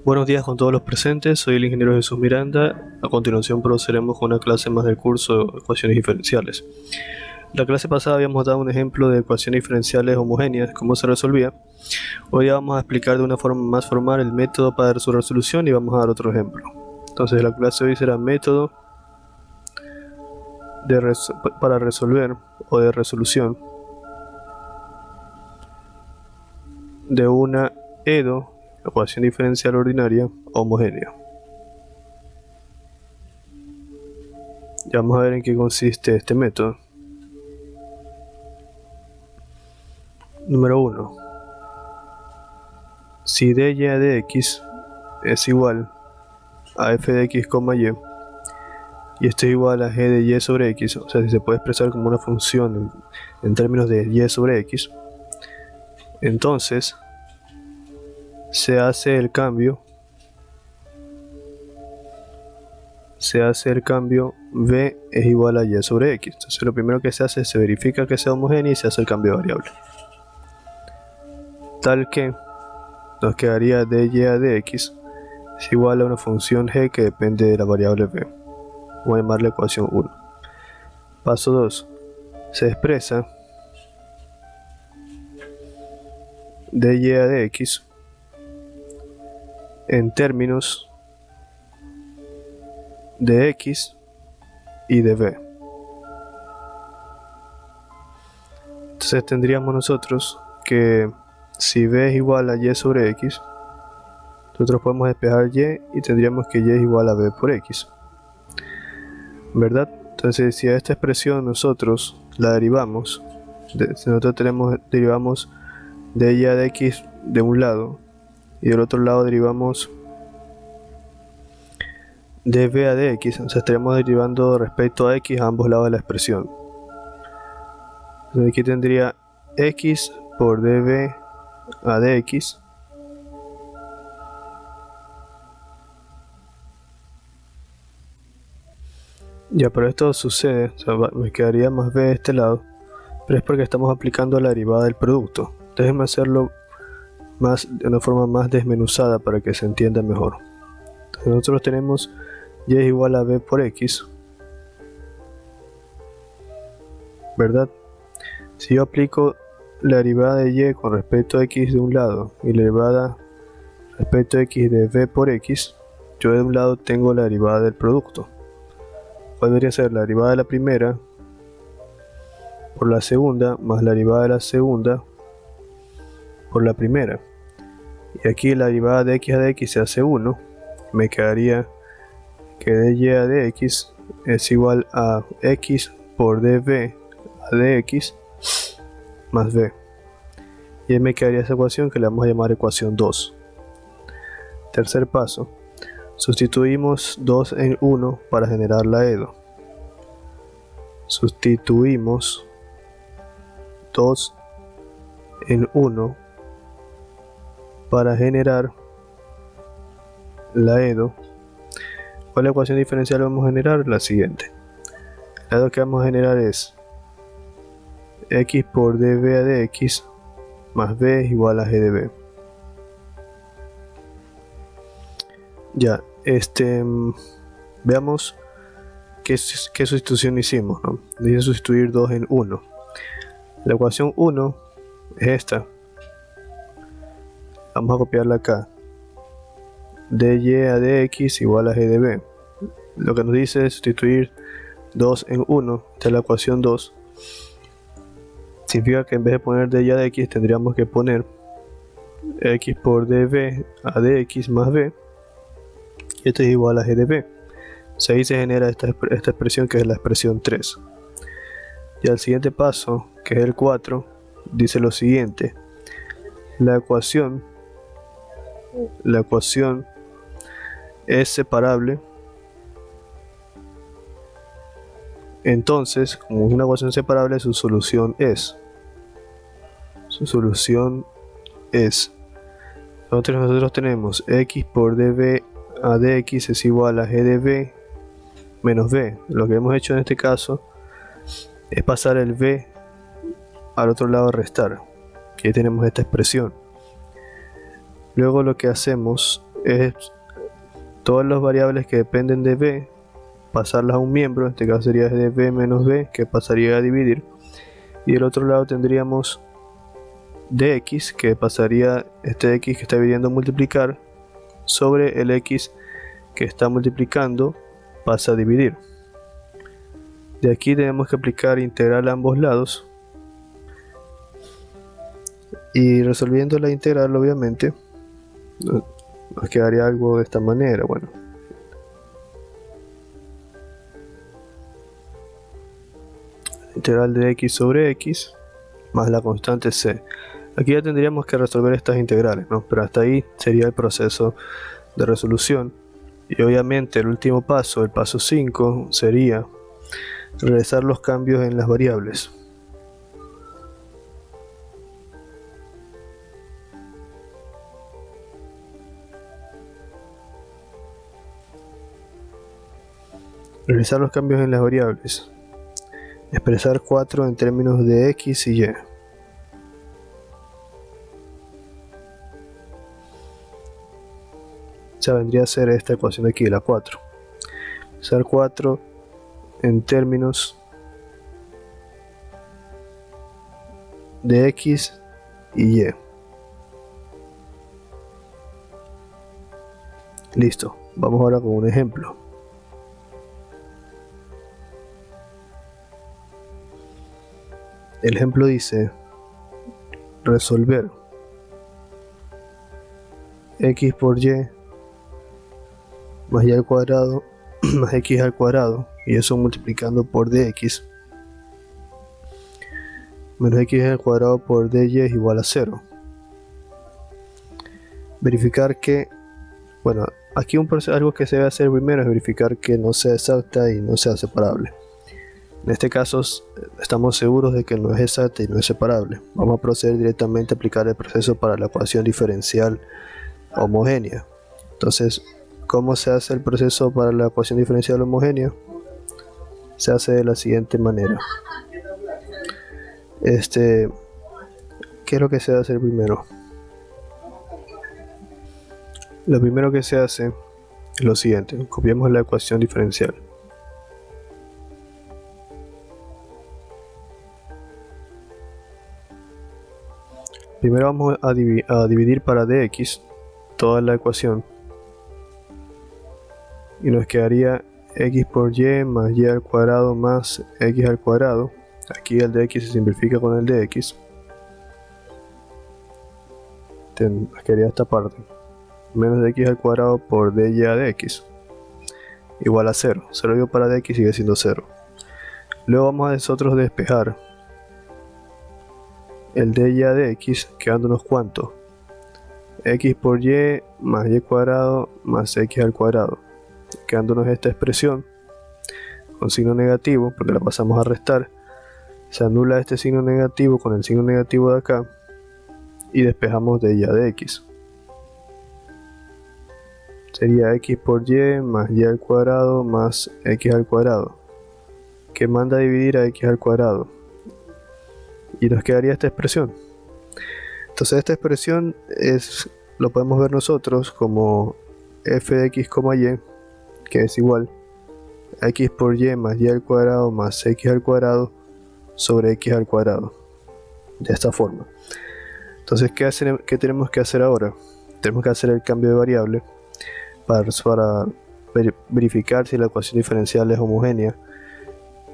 Buenos días con todos los presentes, soy el ingeniero Jesús Miranda. A continuación procederemos con una clase más del curso de ecuaciones diferenciales. La clase pasada habíamos dado un ejemplo de ecuaciones diferenciales homogéneas, cómo se resolvía. Hoy vamos a explicar de una forma más formal el método para su resolución y vamos a dar otro ejemplo. Entonces la clase de hoy será método para resolver o de resolución de una EDO, ecuación diferencial ordinaria homogénea. Ya vamos a ver en qué consiste este método. Número 1. Si dy de x es igual a f de x, y esto es igual a g de y sobre x, o sea, si se puede expresar como una función en términos de y sobre x, entonces se hace el cambio v es igual a y sobre x. Entonces lo primero que se hace es se verifica que sea homogéneo y se hace el cambio de variable, tal que nos quedaría dy de x es igual a una función g que depende de la variable v. Voy a llamarle ecuación 1. Paso 2. Se expresa dy de x en términos de x y de v. Entonces tendríamos nosotros que si v es igual a y sobre x, nosotros podemos despejar y tendríamos que y es igual a v por x, ¿verdad? Entonces si a esta expresión nosotros la derivamos, si nosotros derivamos dy de x de un lado y del otro lado derivamos dv a de x, o sea, estaríamos derivando respecto a x a ambos lados de la expresión. Entonces aquí tendría x por dv a dx ya, pero esto sucede, o sea, me quedaría más b de este lado, pero es porque estamos aplicando la derivada del producto. Déjenme hacerlo de una forma más desmenuzada para que se entienda mejor. Entonces nosotros tenemos y es igual a v por x, ¿verdad? Si yo aplico la derivada de y con respecto a x de un lado y la derivada respecto a x de v por x, yo de un lado tengo la derivada del producto. ¿Cuál debería ser? La derivada de la primera por la segunda más la derivada de la segunda por la primera. Y aquí la derivada de x a dx se hace 1. Me quedaría que dy a dx es igual a x por dv a dx más v. Y ahí me quedaría esa ecuación que le vamos a llamar ecuación 2. Tercer paso. Sustituimos 2 en 1 para generar la EDO. Sustituimos 2 en 1 para generar la EDO. ¿Cuál ecuación diferencial vamos a generar? La siguiente. La EDO que vamos a generar es x por dv a dx más v es igual a g de v. Ya, veamos qué sustitución hicimos, ¿no? Dice sustituir 2 en 1. La ecuación 1 es esta. Vamos a copiarla acá. dy a dx igual a g de v. Lo que nos dice es sustituir 2 en 1. Esta es la ecuación 2. Significa que en vez de poner dy a dx tendríamos que poner x por dv a dx más v. Y esto es igual a g de v. Ahí se genera esta expresión que es la expresión 3. Y al siguiente paso, que es el 4, dice lo siguiente. La ecuación es separable. Entonces, como es una ecuación separable, su solución es. Nosotros tenemos x por dv a dx es igual a g de v menos v. Lo que hemos hecho en este caso es pasar el v al otro lado, restar. Aquí tenemos esta expresión. Luego lo que hacemos es todas las variables que dependen de b, pasarlas a un miembro, en este caso sería de b menos b, que pasaría a dividir, y del otro lado tendríamos dx, que pasaría este x que está dividiendo a multiplicar, sobre el x que está multiplicando, pasa a dividir. De aquí tenemos que aplicar integral a ambos lados, y resolviendo la integral, obviamente nos quedaría algo de esta manera. Bueno, integral de x sobre x más la constante c. Aquí ya tendríamos que resolver estas integrales, ¿no? Pero hasta ahí sería el proceso de resolución. Y obviamente el último paso, el paso 5, sería realizar los cambios en las variables. Realizar los cambios en las variables. Expresar 4 en términos de x y y. O sea, vendría a ser esta ecuación de aquí, la 4. Expresar 4 en términos de x y y. Listo. Vamos ahora con un ejemplo. El ejemplo dice: resolver x por y más y al cuadrado más x al cuadrado, y eso multiplicando por dx, menos x al cuadrado por dy es igual a 0. Verificar que, bueno, aquí algo que se debe hacer primero es verificar que no sea exacta y no sea separable. En este caso estamos seguros de que no es exacta y no es separable. Vamos a proceder directamente a aplicar el proceso para la ecuación diferencial homogénea. Entonces, ¿cómo se hace el proceso para la ecuación diferencial homogénea? Se hace de la siguiente manera. ¿Qué es lo que se debe hacer primero? Lo primero que se hace es lo siguiente: copiamos la ecuación diferencial. Primero vamos a dividir para dx toda la ecuación, y nos quedaría x por y más y al cuadrado más x al cuadrado. Aquí el dx se simplifica con el dx. Nos quedaría esta parte, menos de x al cuadrado por dy a dx, igual a 0. 0 dividido para dx sigue siendo 0. Luego vamos a nosotros despejar el dy a dx, quedándonos ¿cuánto? X por y más y cuadrado más x al cuadrado, quedándonos esta expresión con signo negativo porque la pasamos a restar. Se anula este signo negativo con el signo negativo de acá y despejamos dy a dx. Sería x por y más y al cuadrado más x al cuadrado, que manda a dividir a x al cuadrado, y nos quedaría esta expresión. Entonces esta expresión lo podemos ver nosotros como f de x, y, que es igual a x por y más y al cuadrado más x al cuadrado sobre x al cuadrado, de esta forma. Entonces, ¿qué tenemos que hacer ahora? Tenemos que hacer el cambio de variable para verificar si la ecuación diferencial es homogénea.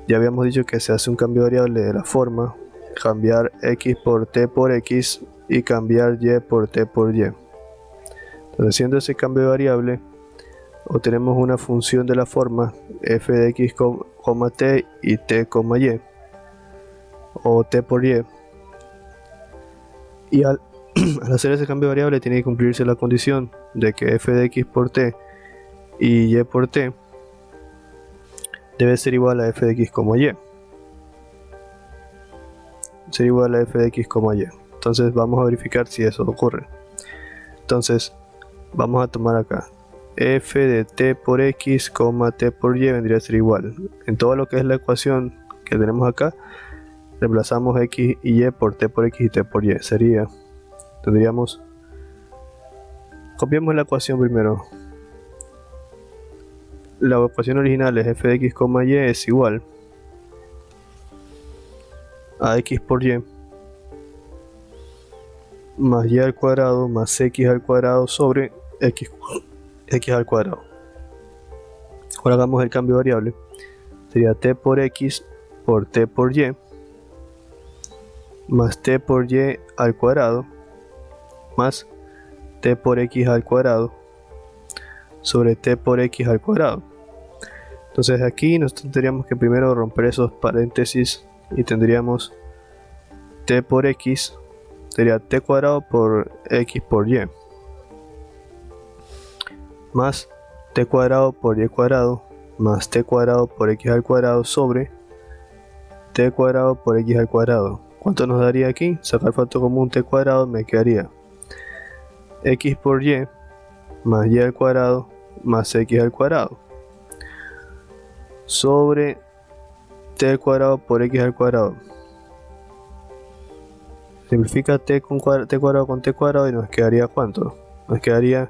Ya habíamos dicho que se hace un cambio de variable de la forma: cambiar x por t por x y cambiar y por t por y. Entonces, haciendo ese cambio de variable, obtenemos una función de la forma f de x, t y t, y, o t por y. Y al hacer ese cambio de variable tiene que cumplirse la condición de que f de x por t y y por t debe ser igual a f de x, y. Ser igual a f de x, y. Entonces vamos a verificar si eso ocurre. Entonces vamos a tomar acá f de t por x, t por y vendría a ser igual. En todo lo que es la ecuación que tenemos acá, reemplazamos x y y por t por x y t por y. Tendríamos Copiamos la ecuación primero. La ecuación original es f de x, y es igual a x por y más y al cuadrado más x al cuadrado sobre x al cuadrado. Ahora hagamos el cambio de variable. Sería t por x por t por y más t por y al cuadrado más t por x al cuadrado sobre t por x al cuadrado. Entonces aquí nosotros tendríamos que primero romper esos paréntesis y tendríamos t por x sería t cuadrado por x por y más t cuadrado por y cuadrado más t cuadrado por x al cuadrado sobre t cuadrado por x al cuadrado. ¿Cuánto nos daría aquí? Sacar factor común t cuadrado, me quedaría x por y más y al cuadrado más x al cuadrado sobre t al cuadrado por x al cuadrado. Simplifica t cuadrado con t cuadrado y nos quedaría ¿cuánto? Nos quedaría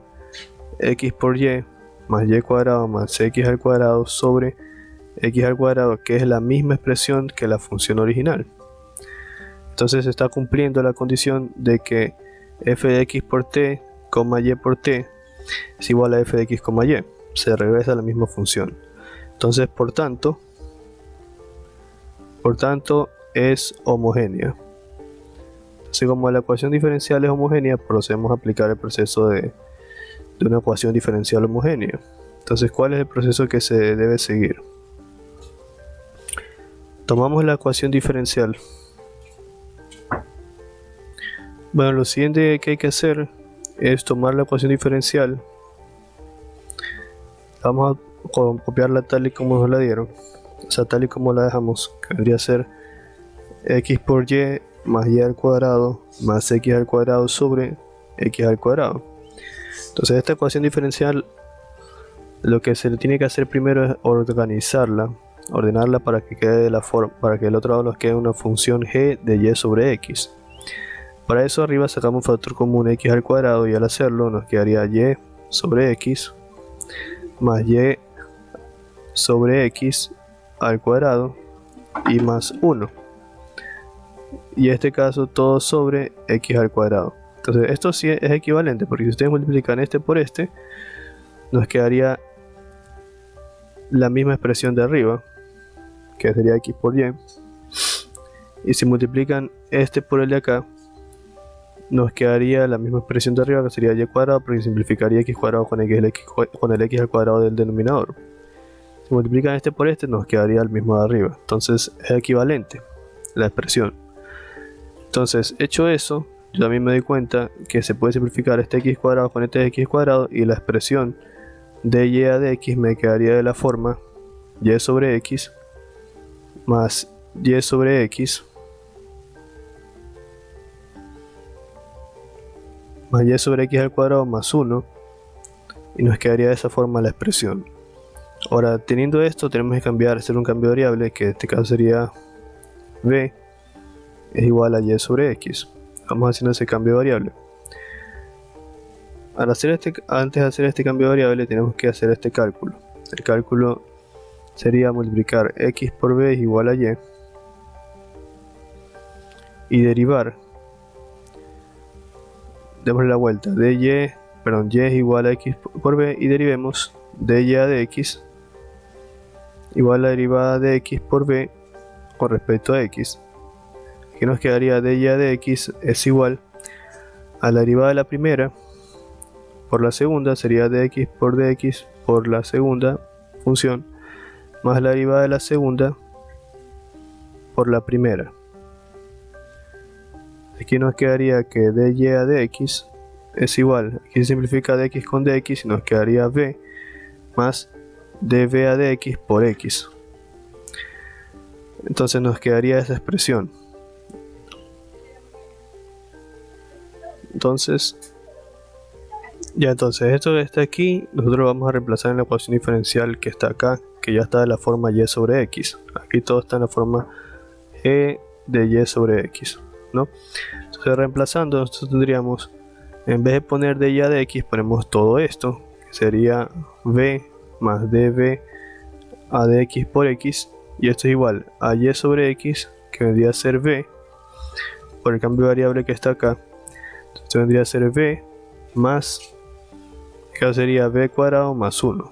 x por y más y cuadrado más x al cuadrado sobre x al cuadrado, que es la misma expresión que la función original. Entonces se está cumpliendo la condición de que f de x por t, y por t es igual a f de x, y. Se regresa a la misma función. Entonces, por tanto, es homogénea. Entonces, como la ecuación diferencial es homogénea, procedemos a aplicar el proceso de una ecuación diferencial homogénea. Entonces, ¿cuál es el proceso que se debe seguir? Tomamos la ecuación diferencial. Bueno, lo siguiente que hay que hacer es tomar la ecuación diferencial. Vamos a copiarla tal y como nos la dieron, o sea, tal y como la dejamos, que vendría a ser x por y más y al cuadrado más x al cuadrado sobre x al cuadrado. Entonces esta ecuación diferencial, lo que se le tiene que hacer primero es ordenarla para que quede de la forma, para que el otro lado nos quede una función g de y sobre x. Para eso arriba sacamos un factor común x al cuadrado y al hacerlo nos quedaría y sobre x más y sobre x al cuadrado y más 1. Y en este caso todo sobre x al cuadrado. Entonces esto sí es equivalente, porque si ustedes multiplican este por este, nos quedaría la misma expresión de arriba, que sería x por y. Y si multiplican este por el de acá, nos quedaría la misma expresión de arriba, que sería y cuadrado, porque simplificaría x cuadrado con el x al cuadrado del denominador. Si multiplican este por este, nos quedaría el mismo de arriba. Entonces es equivalente la expresión. Entonces, hecho eso, yo también me doy cuenta que se puede simplificar este x cuadrado con este x cuadrado, y la expresión de y a de x me quedaría de la forma y sobre x más y sobre x más y sobre x al cuadrado más 1, y nos quedaría de esa forma la expresión. Ahora, teniendo esto, tenemos que hacer un cambio de variable, que en este caso sería b es igual a y sobre x. Vamos haciendo ese cambio de variable. Antes de hacer este cambio de variable, tenemos que hacer este cálculo. El cálculo sería multiplicar x por b es igual a y derivar. Démosle la vuelta. Y es igual a x por b, y derivemos dy a de x igual a la derivada de x por b con respecto a x. Aquí nos quedaría dy a de x es igual a la derivada de la primera por la segunda, sería dx por dx por la segunda función, más la derivada de la segunda por la primera. Aquí nos quedaría que dy a dx es igual, aquí se simplifica dx con dx y nos quedaría b más dv a dx por x. Entonces nos quedaría esa expresión. Entonces esto que está aquí, nosotros lo vamos a reemplazar en la ecuación diferencial que está acá, que ya está de la forma y sobre x. Aquí todo está en la forma g de y sobre x, ¿no? Entonces reemplazando, nosotros tendríamos En vez de poner dy de x, ponemos todo esto, que sería v más dv a dx por x, y esto es igual a y sobre x, que vendría a ser v, por el cambio de variable que está acá. Esto vendría a ser v más, que sería v cuadrado más 1.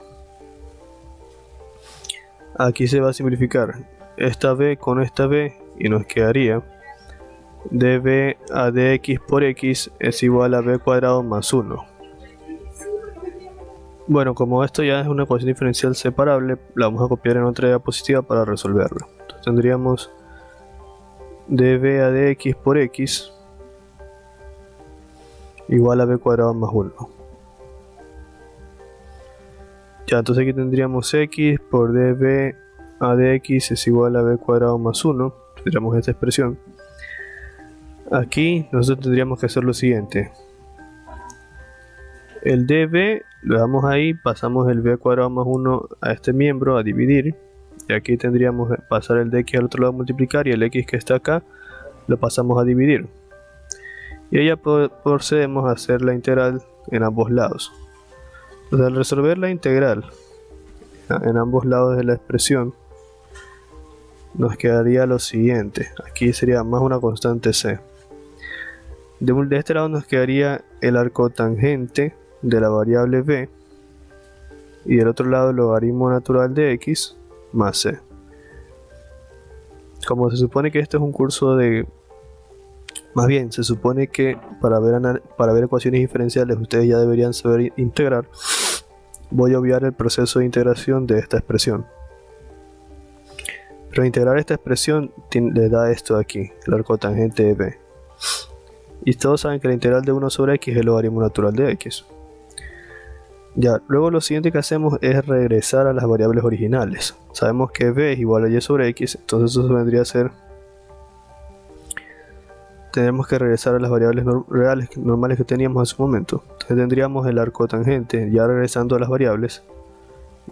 Aquí se va a simplificar esta v con esta v y nos quedaría dv a dx por x es igual a v cuadrado más 1. Bueno, como esto ya es una ecuación diferencial separable, la vamos a copiar en otra diapositiva para resolverla. Entonces tendríamos dv a dx por x igual a v cuadrado más 1. Ya, entonces aquí tendríamos x por dv a dx es igual a v cuadrado más 1. Tendríamos esta expresión. Aquí nosotros tendríamos que hacer lo siguiente. El dv lo damos ahí, pasamos el v cuadrado más 1 a este miembro a dividir. Y aquí tendríamos que pasar el dx al otro lado a multiplicar y el x que está acá lo pasamos a dividir. Y ya procedemos a hacer la integral en ambos lados. Entonces, al resolver la integral en ambos lados de la expresión, nos quedaría lo siguiente. Aquí sería más una constante c. De este lado nos quedaría el arco tangente de la variable b, y del otro lado el logaritmo natural de x más c. Como se supone que este es un curso de... Más bien, se supone que para ver ecuaciones diferenciales ustedes ya deberían saber integrar. Voy a obviar el proceso de integración de esta expresión. Pero integrar esta expresión le da esto de aquí, el arco tangente de b. Y todos saben que la integral de 1 sobre x es el logaritmo natural de x. Ya, luego lo siguiente que hacemos es regresar a las variables originales. Sabemos que b es igual a y sobre x, entonces eso vendría a ser... Tendremos que regresar a las variables reales normales que teníamos en su momento. Entonces tendríamos el arco tangente, ya regresando a las variables,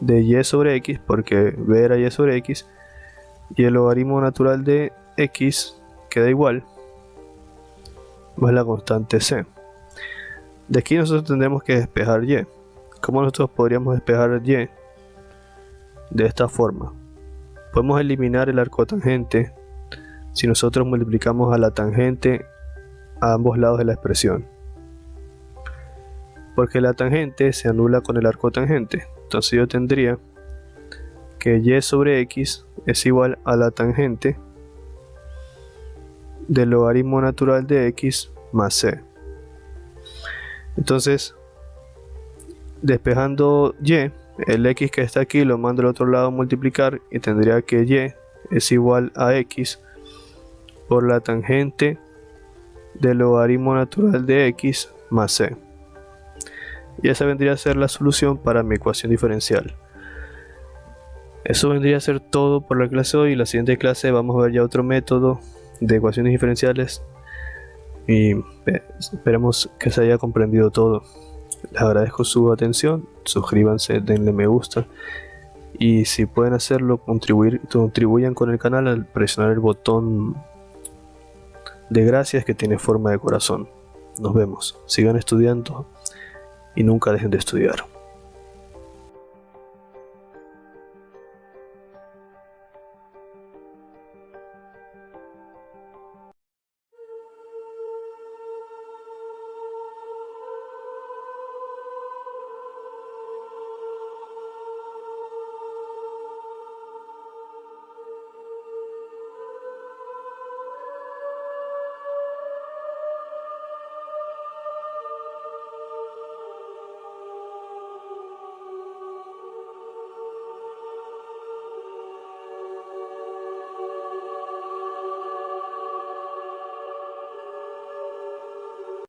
de y sobre x, porque b era y sobre x, y el logaritmo natural de x queda igual, más la constante c. De aquí nosotros tendremos que despejar y. ¿Cómo nosotros podríamos despejar y? De esta forma. Podemos eliminar el arco tangente si nosotros multiplicamos a la tangente a ambos lados de la expresión, porque la tangente se anula con el arco tangente. Entonces yo tendría que y sobre x es igual a la tangente del logaritmo natural de x más c. Entonces, despejando y, el x que está aquí lo mando al otro lado a multiplicar, y tendría que y es igual a x por la tangente del logaritmo natural de x más c. Y esa vendría a ser la solución para mi ecuación diferencial. Eso vendría a ser todo por la clase de hoy. En la siguiente clase vamos a ver ya otro método de ecuaciones diferenciales y esperemos que se haya comprendido todo. Les agradezco su atención, suscríbanse, denle me gusta y si pueden hacerlo, contribuyan con el canal al presionar el botón de gracias que tiene forma de corazón. Nos vemos, sigan estudiando y nunca dejen de estudiar.